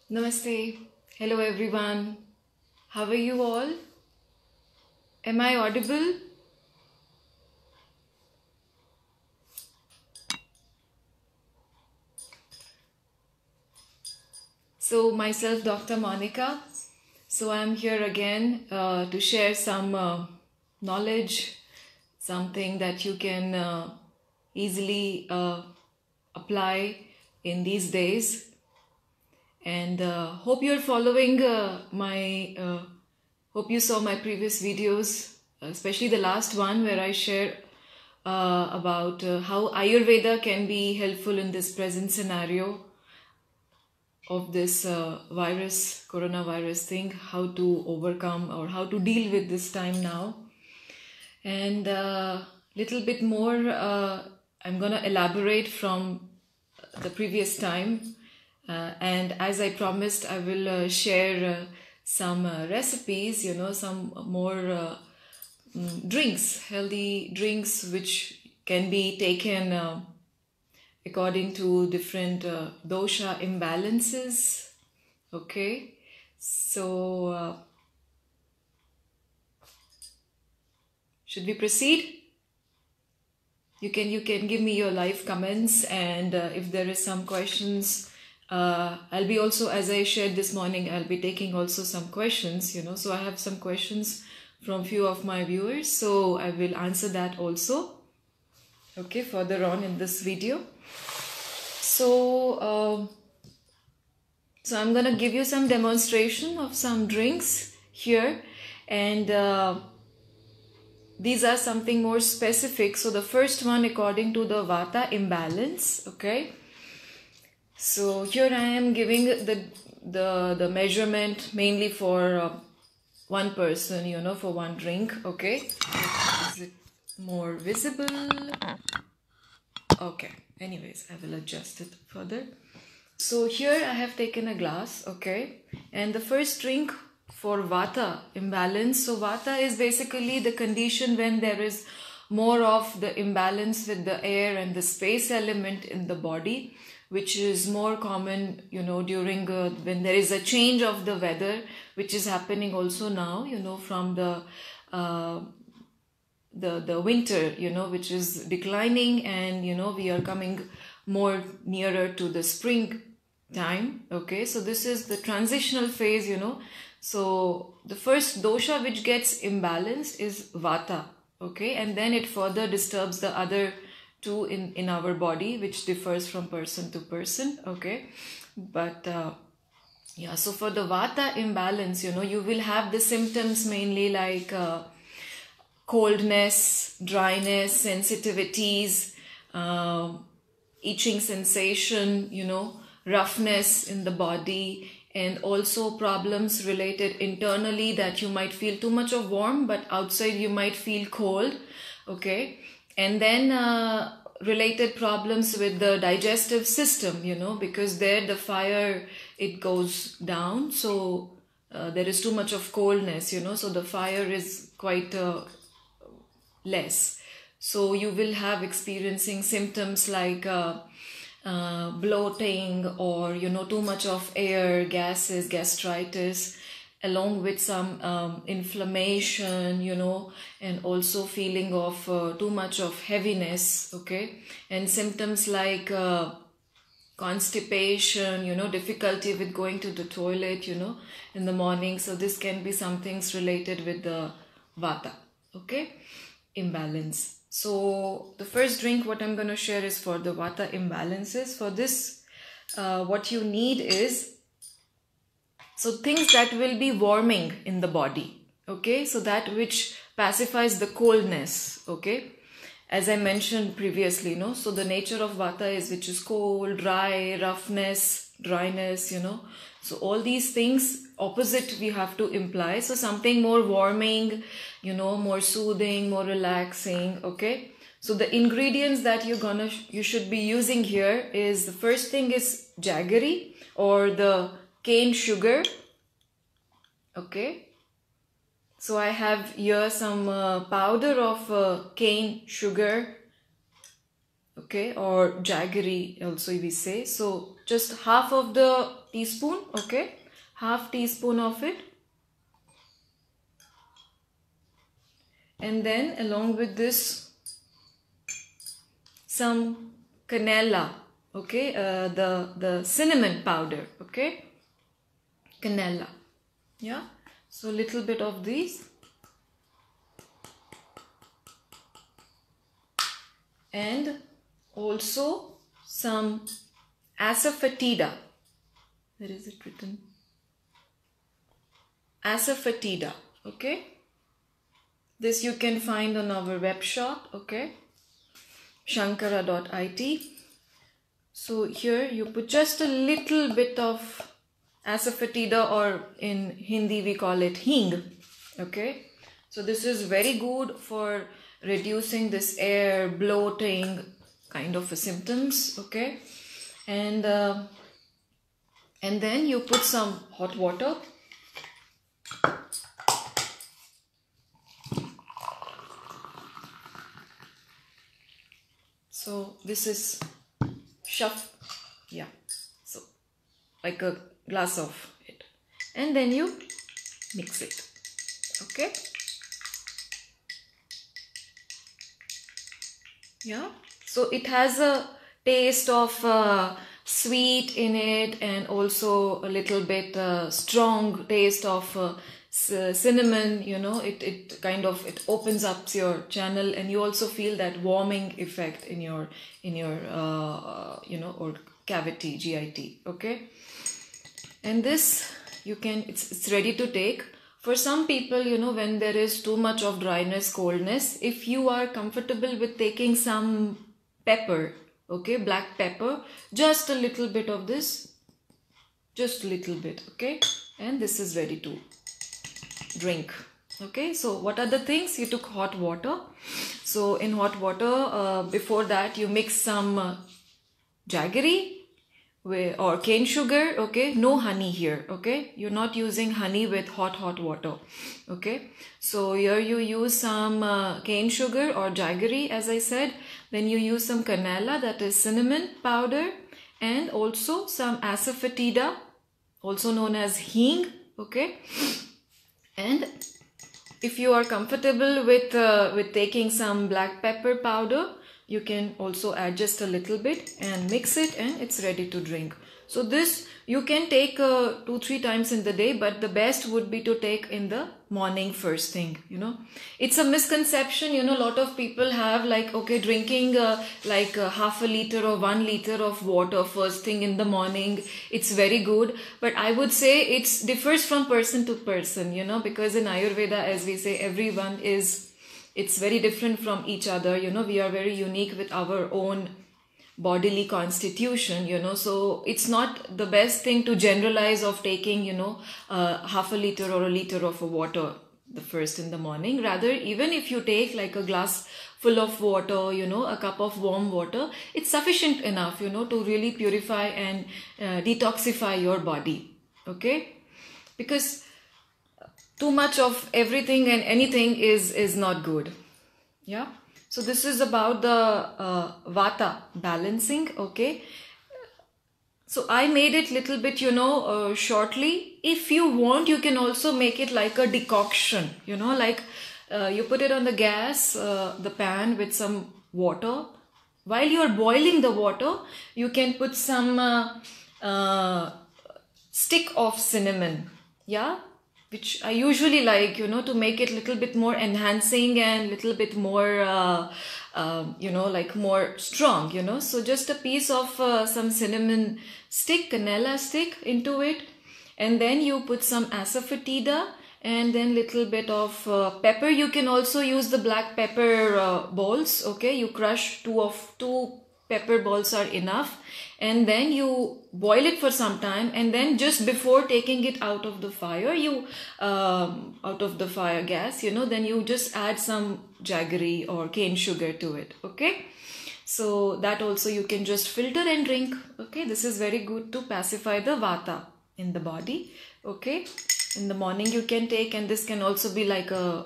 Namaste. Hello everyone. How are you all? Am I audible? So myself Dr. Monika. So I'm here again to share some knowledge, something that you can easily apply in these days. And hope you're following hope you saw my previous videos, especially the last one where I share about how Ayurveda can be helpful in this present scenario of this coronavirus thing, how to overcome or how to deal with this time now. And little bit more, I'm gonna elaborate from the previous time. And as I promised, I will share some recipes, some more drinks, healthy drinks, which can be taken according to different dosha imbalances. Okay, so should we proceed? You can give me your live comments, and if there is some questions, I'll be also, as I shared this morning, I'll be taking also some questions, so I have some questions from few of my viewers, so I will answer that also, okay, further on in this video. So I'm gonna give you some demonstration of some drinks here, and these are something more specific. So the first one according to the Vata imbalance, okay. So here I am giving the measurement mainly for one person, for one drink, okay. Is it more visible? Okay, anyways, I will adjust it further. So here I have taken a glass, okay, and the first drink for Vata imbalance. So Vata is basically the condition when there is more of the imbalance with the air and the space element in the body, which is more common, during when there is a change of the weather, which is happening also now, from the winter, which is declining, and we are coming more nearer to the spring time. Okay, so this is the transitional phase. So the first dosha which gets imbalanced is Vata, okay, and then it further disturbs the other two in our body, which differs from person to person, okay. But yeah, so for the Vata imbalance, you will have the symptoms mainly like coldness, dryness, sensitivities, itching sensation, roughness in the body, and also problems related internally, that you might feel too much of warm, but outside you might feel cold, okay. And then related problems with the digestive system, because there the fire, it goes down, so there is too much of coldness, so the fire is quite less. So you will have experiencing symptoms like bloating, or too much of air, gases, gastritis, along with some inflammation, and also feeling of too much of heaviness, okay, and symptoms like constipation, difficulty with going to the toilet, in the morning. So this can be some things related with the Vata, okay, imbalance. So the first drink what I'm going to share is for the Vata imbalances. For this, what you need is, so things that will be warming in the body, okay, so that which pacifies the coldness, okay, as I mentioned previously, so the nature of Vata is which is cold, dry, roughness, dryness, so all these things opposite we have to imply. So something more warming, more soothing, more relaxing, okay. So the ingredients that you should be using here is, the first thing is jaggery, or the cane sugar, okay. So I have here some powder of cane sugar, okay, or jaggery also we say. So just half of the teaspoon, okay, half teaspoon of it. And then along with this, some canela, okay, the cinnamon powder, okay, canela, yeah. So little bit of these, and also some asafoetida. Where is it written? Asafoetida, okay. This you can find on our web shop, okay, Shankara.it. So here you put just a little bit of asafoetida, or in Hindi we call it hing, okay. So this is very good for reducing this air, bloating kind of symptoms, okay. And then you put some hot water. So this is yeah, so like a glass of it, and then you mix it, okay. Yeah, so it has a taste of sweet in it, and also a little bit strong taste of cinnamon, you know. It kind of, it opens up your channel, and you also feel that warming effect in your you know, or cavity, GIT, okay. And this you can, it's ready to take. For some people, you know, when there is too much of dryness, coldness, if you are comfortable with taking some pepper, okay, black pepper, just a little bit of this, just a little bit, okay, and this is ready to drink, okay. So what are the things? You took hot water. So in hot water, before that you mix some jaggery or cane sugar, okay. No honey here, okay. You're not using honey with hot water, okay. So here you use some cane sugar or jaggery, as I said. Then you use some canela, that is cinnamon powder, and also some asafoetida, also known as hing, okay. And if you are comfortable with taking some black pepper powder, you can also add just a little bit and mix it, and it's ready to drink. So this you can take 2-3 times in the day, but the best would be to take in the morning first thing, you know. It's a misconception, you know, a lot of people have like, okay, drinking like half a liter or 1 liter of water first thing in the morning, it's very good. But I would say it differs from person to person, you know, because in Ayurveda, as we say, everyone is, it's very different from each other, you know. We are very unique with our own bodily constitution, you know. So it's not the best thing to generalize of taking, you know, half a liter or a liter of water the first in the morning. Rather, even if you take like a glass full of water, you know, a cup of warm water, it's sufficient enough, you know, to really purify and detoxify your body, okay. Because too much of everything and anything is not good, yeah. So this is about the vata balancing, okay. So I made it little bit, you know, shortly. If you want, you can also make it like a decoction, you know, like you put it on the gas, the pan with some water. While you are boiling the water, you can put some stick of cinnamon, yeah, which I usually like, you know, to make it little bit more enhancing and little bit more, you know, like more strong, you know. So just a piece of some cinnamon stick, canela stick into it, and then you put some asafoetida, and then little bit of pepper. You can also use the black pepper balls, okay. You crush two pepper balls are enough, and then you boil it for some time, and then just before taking it out of the fire, you out of the fire gas, you know, then you just add some jaggery or cane sugar to it, okay. So that also you can just filter and drink, okay. This is very good to pacify the vata in the body, okay. In the morning you can take, and this can also be like a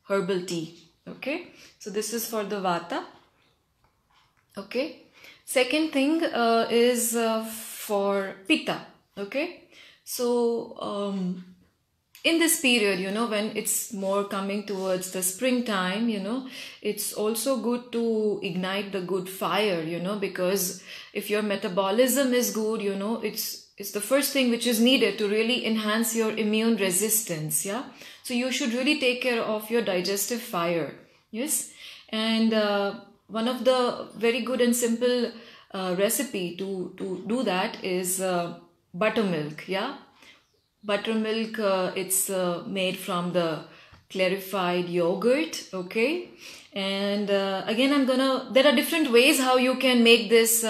herbal tea, okay. So this is for the vata, okay. Second thing is for Pita. Okay, so in this period, when it's more coming towards the springtime, it's also good to ignite the good fire, because if your metabolism is good, it's the first thing which is needed to really enhance your immune resistance. Yeah, so you should really take care of your digestive fire. Yes, and one of the very good and simple recipe to do that is buttermilk. Yeah, buttermilk, it's made from the clarified yogurt. Okay, and again there are different ways how you can make this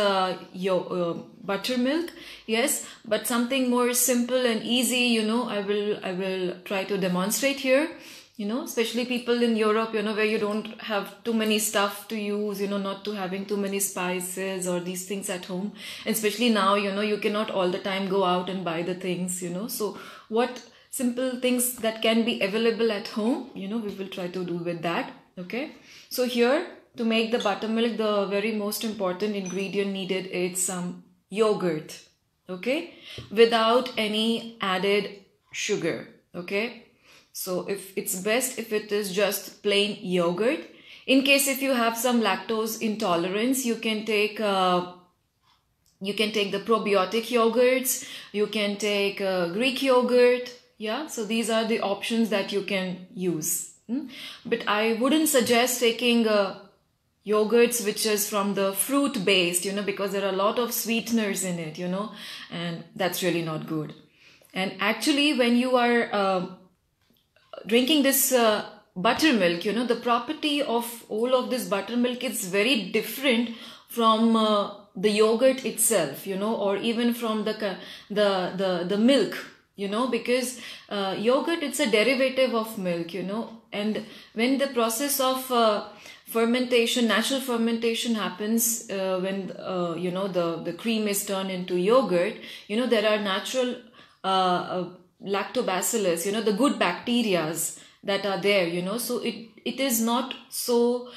buttermilk. Yes, but something more simple and easy, I will try to demonstrate here. Especially people in Europe, where you don't have too many stuff to use, not to having too many spices or these things at home. And especially now, you cannot all the time go out and buy the things, So what simple things that can be available at home, we will try to do with that. Okay. So here, to make the buttermilk, the very most important ingredient needed is some yogurt. Okay. Without any added sugar. Okay. So if it's best if it is just plain yogurt. In case if you have some lactose intolerance, you can take the probiotic yogurts. You can take Greek yogurt. Yeah, so these are the options that you can use. But I wouldn't suggest taking yogurts which is from the fruit based, because there are a lot of sweeteners in it, and that's really not good. And actually, when you are drinking this buttermilk, the property of all of this buttermilk is very different from the yogurt itself, or even from the milk, because yogurt, it's a derivative of milk, and when the process of fermentation, natural fermentation happens, when the cream is turned into yogurt, there are natural lactobacillus, the good bacterias that are there, so it is not so,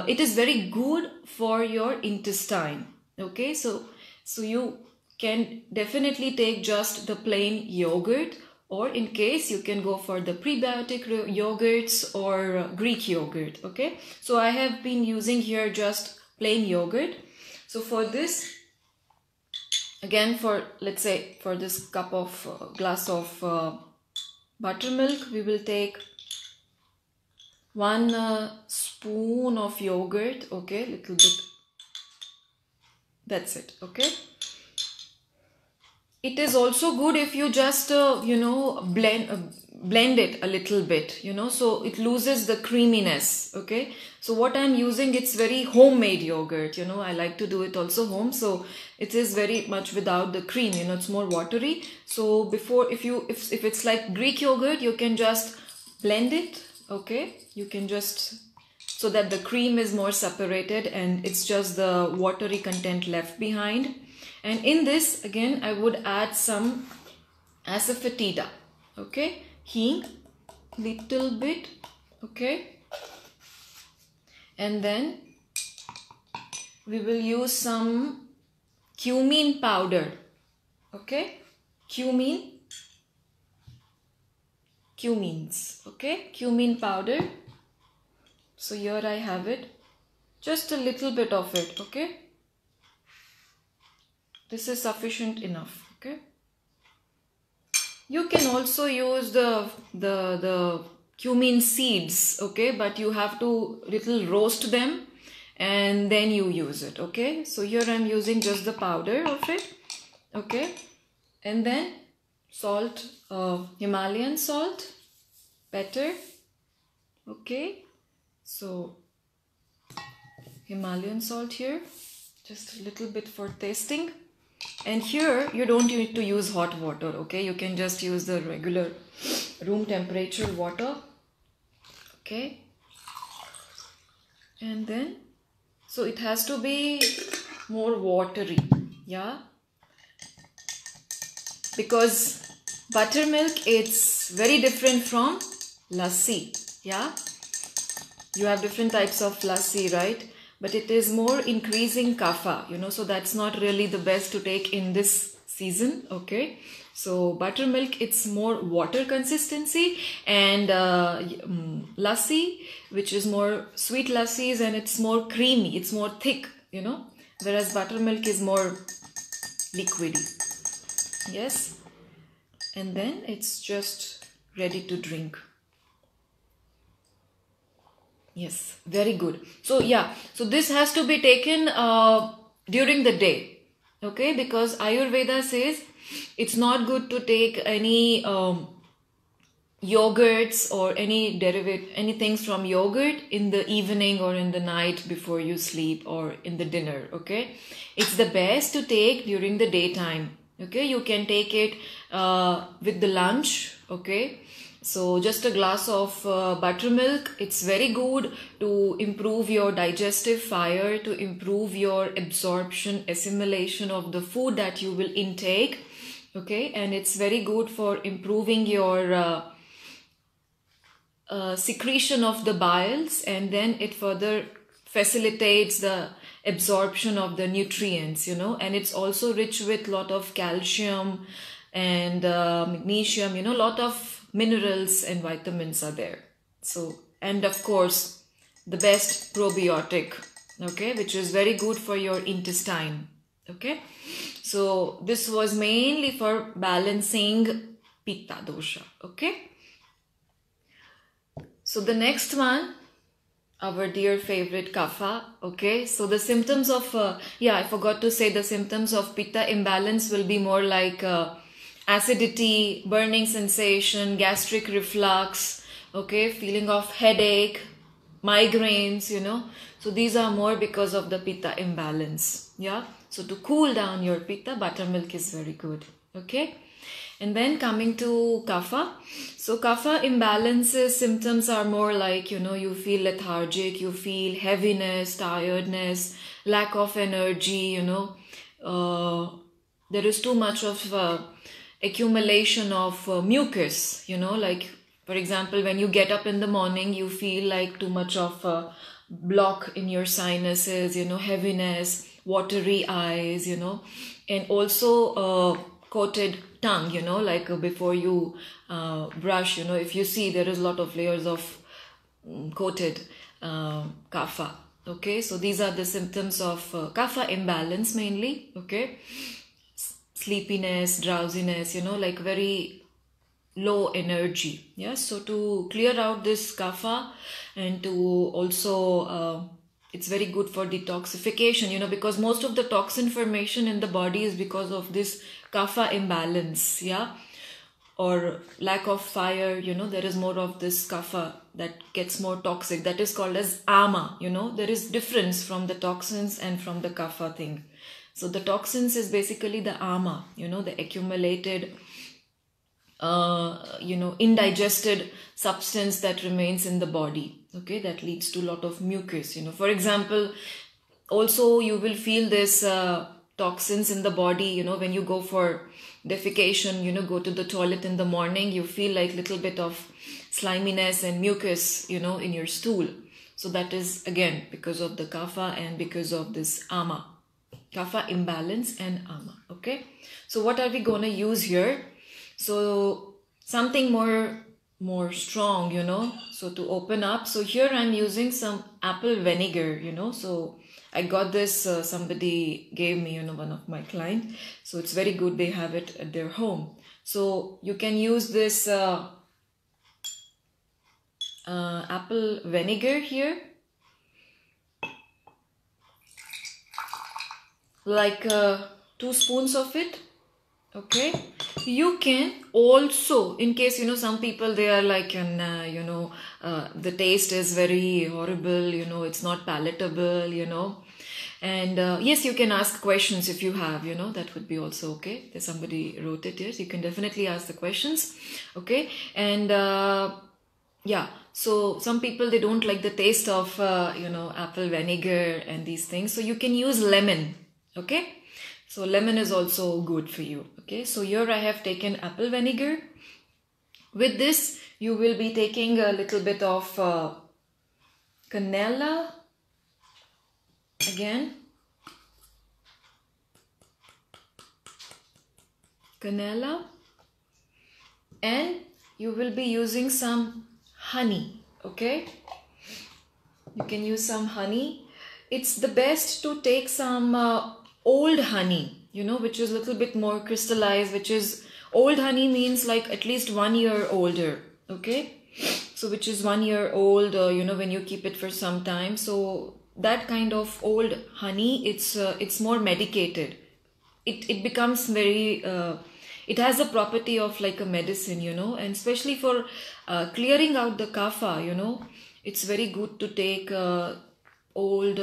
it is very good for your intestine. Okay, so you can definitely take just the plain yogurt, or in case you can go for the prebiotic yogurts or Greek yogurt. Okay, so I have been using here just plain yogurt. So for this, again, let's say for this cup of glass of buttermilk, we will take 1 spoon of yogurt. Okay, little bit. That's it. Okay. It is also good if you just blend it a little bit, so it loses the creaminess. Okay, so what I'm using, it's very homemade yogurt, I like to do it also home, so it is very much without the cream, it's more watery. So before, if it's like Greek yogurt, you can just blend it. Okay, you can just, so that the cream is more separated and it's just the watery content left behind. And in this, again, I would add some asafoetida. Okay, hing, little bit. Okay, and then we will use some cumin powder. Okay, cumins. Okay, cumin powder. So here I have it, just a little bit of it. Okay, this is sufficient enough. Okay, you can also use the cumin seeds. Okay, but you have to little roast them and then you use it. Okay, so here I'm using just the powder of it. Okay, and then salt, Himalayan salt, pepper. Okay, so Himalayan salt here, just a little bit for tasting. And here you don't need to use hot water. Okay, you can just use the regular room temperature water. Okay, and then, so it has to be more watery. Yeah, because buttermilk, it's very different from lassi. Yeah, you have different types of lassi, right? But it is more increasing kapha, so that's not really the best to take in this season. Okay, so buttermilk, it's more water consistency, and lassi, which is more sweet lassis, and it's more creamy, it's more thick, you know, whereas buttermilk is more liquidy. Yes, and then it's just ready to drink. Yes, very good. So yeah, so this has to be taken during the day, okay, because Ayurveda says it's not good to take any yogurts or any anything from yogurt in the evening or in the night before you sleep or in the dinner. Okay, it's the best to take during the daytime. Okay, you can take it with the lunch. Okay, so just a glass of buttermilk, it's very good to improve your digestive fire, to improve your absorption, assimilation of the food that you will intake. Okay, and it's very good for improving your secretion of the biles, and then it further facilitates the absorption of the nutrients, you know, and it's also rich with lot of calcium and magnesium, you know, lot of minerals and vitamins are there. So, and of course the best probiotic, okay, which is very good for your intestine. Okay, so this was mainly for balancing Pitta dosha. Okay, so the next one, our dear favorite Kapha. Okay, so the symptoms of, I forgot to say, the symptoms of Pitta imbalance will be more like acidity, burning sensation, gastric reflux, okay, feeling of headache, migraines, you know. So these are more because of the Pitta imbalance. Yeah, so to cool down your Pitta, buttermilk is very good. Okay. And then coming to Kapha. So Kapha imbalances symptoms are more like, you know, you feel lethargic, you feel heaviness, tiredness, lack of energy, you know. There is too much of accumulation of mucus, you know, like for example, when you get up in the morning, you feel like too much of block in your sinuses, you know, heaviness, watery eyes, you know, and also coated tongue, you know, like before you brush, you know, if you see there is a lot of layers of coated kapha. Okay, so these are the symptoms of kapha imbalance mainly. Okay, sleepiness, drowsiness, you know, like very low energy. Yeah, so to clear out this kapha and to also it's very good for detoxification, you know, because most of the toxin formation in the body is because of this kapha imbalance, yeah, or lack of fire, you know, there is more of this kapha that gets more toxic, that is called as ama, you know, there is difference from the toxins and from the kapha thing. So the toxins is basically the ama, you know, the accumulated you know, indigested substance that remains in the body, okay, that leads to a lot of mucus, you know. For example, also you will feel this toxins in the body, you know, when you go for defecation, you know, go to the toilet in the morning, you feel like little bit of sliminess and mucus, you know, in your stool. So that is again because of the kapha and because of this ama, kapha imbalance and ama. Okay, so what are we gonna use here? So something more strong, you know, so to open up. So here I'm using some apple vinegar, you know, so I got this, somebody gave me, you know, one of my client, so it's very good, they have it at their home. So you can use this apple vinegar here, like 2 spoons of it. Okay, you can also, in case, you know, some people they are like, and you know, the taste is very horrible, you know, it's not palatable, you know, and yes, you can ask questions if you have, you know, that would be also okay. There's somebody wrote it, yes, you can definitely ask the questions. Okay, and yeah, so some people they don't like the taste of you know, apple vinegar and these things, so you can use lemon. Okay, so lemon is also good for you. Okay, so here I have taken apple vinegar. With this, you will be taking a little bit of canela again. cannella, and you will be using some honey. Okay, you can use some honey. It's the best to take some old honey, you know, which is a little bit more crystallized, which is old honey means like at least 1 year older. Okay, so which is 1 year old, you know, when you keep it for some time. So that kind of old honey, it's more medicated. It becomes very it has a property of like a medicine, you know, and especially for clearing out the kapha, you know, it's very good to take old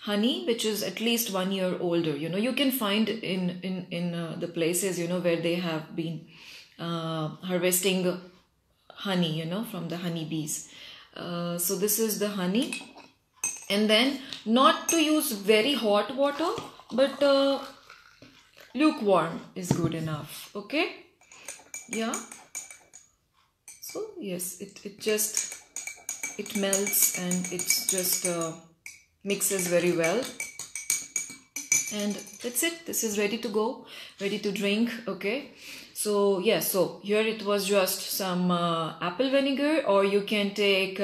honey which is at least 1 year older. You know, you can find in the places, you know, where they have been harvesting honey, you know, from the honeybees. So this is the honey, and then not to use very hot water, but lukewarm is good enough. Okay, yeah. So yes, it melts and it just mixes very well, and that's it. This is ready to go, ready to drink. Okay, so yeah, so here it was just some apple vinegar, or you can take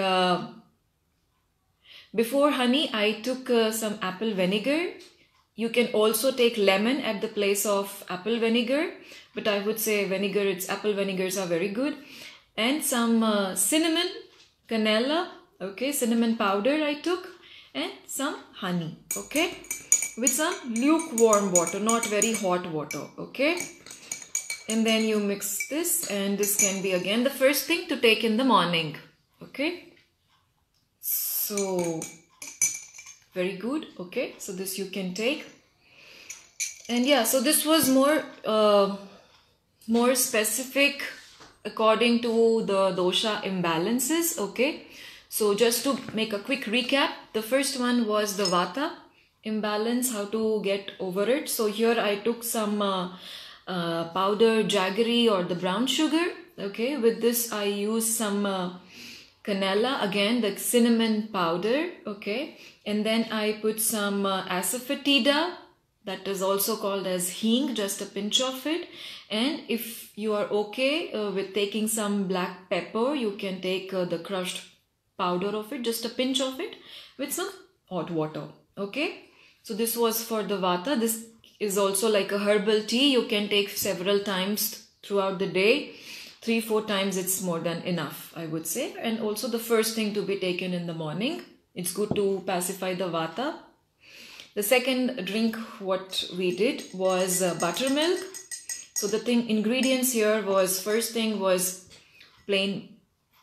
before honey I took some apple vinegar. You can also take lemon at the place of apple vinegar, but I would say vinegar, it's apple vinegars are very good. And some cinnamon, cannella, okay, cinnamon powder I took, and some honey, okay, with some lukewarm water, not very hot water, okay. And then you mix this, and this can be again the first thing to take in the morning, okay. So very good. Okay, so this you can take. And yeah, so this was more specific according to the dosha imbalances. Okay, so just to make a quick recap, the first one was the vata imbalance, how to get over it. So here I took some powdered jaggery or the brown sugar. Okay, with this I use some cannella, again the cinnamon powder. Okay, and then I put some asafoetida, that is also called as hing, just a pinch of it. And if you are okay with taking some black pepper, you can take the crushed powder of it, just a pinch of it, with some hot water. Okay, so this was for the vata. This is also like a herbal tea. You can take several times throughout the day. 3-4 times it's more than enough, I would say. And also the first thing to be taken in the morning. It's good to pacify the vata. The second drink what we did was buttermilk. So the ingredients here was, first thing was plain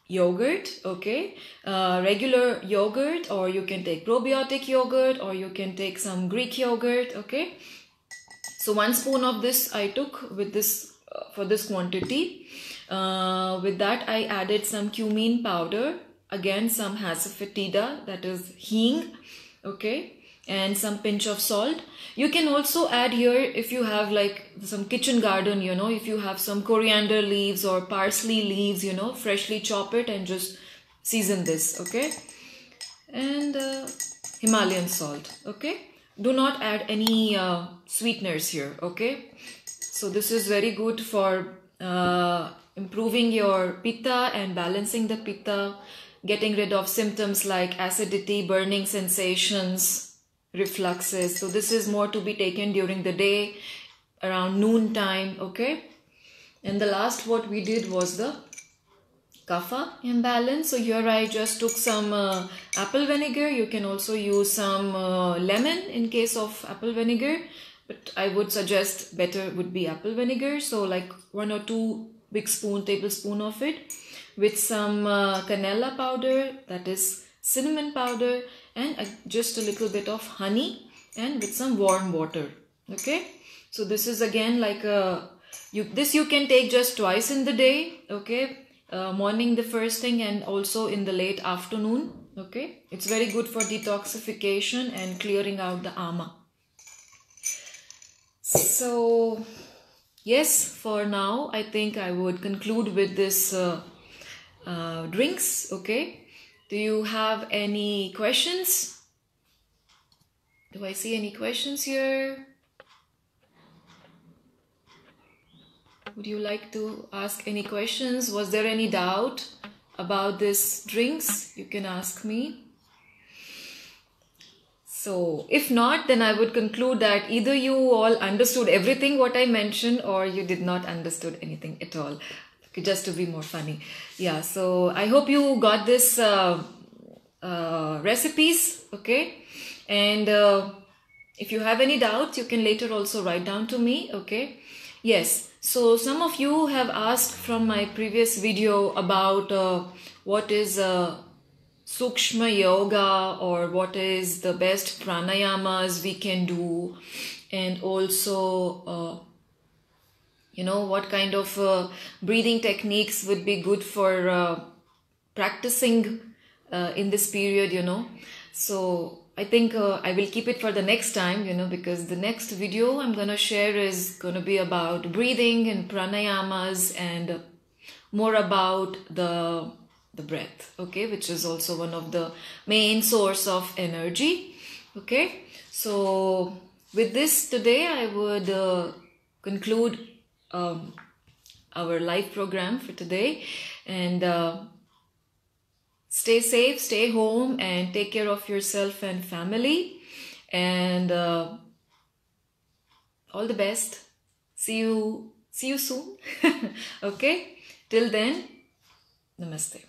yogurt, okay, regular yogurt, or you can take probiotic yogurt, or you can take some Greek yogurt, okay. So 1 spoon of this I took with this for this quantity. With that I added some cumin powder, again some asafoetida, that is hing, okay, and some pinch of salt. You can also add here, if you have like some kitchen garden, you know, if you have some coriander leaves or parsley leaves, you know, freshly chop it and just season this, okay. And Himalayan salt, okay. Do not add any sweeteners here, okay. So this is very good for improving your Pita and balancing the Pita, getting rid of symptoms like acidity, burning sensations, refluxes. So this is more to be taken during the day around noon time, okay. And the last what we did was the Kapha Imbalance. So here I just took some apple vinegar. You can also use some lemon in case of apple vinegar, but I would suggest better would be apple vinegar. So like 1 or 2 big tablespoon of it, with some cannella powder, that is cinnamon powder, and just a little bit of honey, and with some warm water, okay. So this is again like this you can take just twice in the day, okay. Morning the first thing, and also in the late afternoon, okay. It's very good for detoxification and clearing out the ama. So yes, for now I think I would conclude with this drinks, okay. Do you have any questions? Do I see any questions here? Would you like to ask any questions? Was there any doubt about these drinks? You can ask me. So if not, then I would conclude that either you all understood everything what I mentioned, or you did not understood anything at all. Okay, just to be more funny. Yeah, so I hope you got this recipes, okay? And if you have any doubts, you can later also write down to me, okay? Yes, so some of you have asked from my previous video about what is Sukshma yoga, or what is the best pranayamas we can do, and also what kind of breathing techniques would be good for practicing in this period, So I think I will keep it for the next time, because the next video I'm gonna share is gonna be about breathing and pranayamas, and more about the breath, okay, which is also one of the main source of energy, okay. So with this today I would conclude our live program for today, and stay safe, stay home, and take care of yourself and family, and all the best. See you soon. Okay, till then, namaste.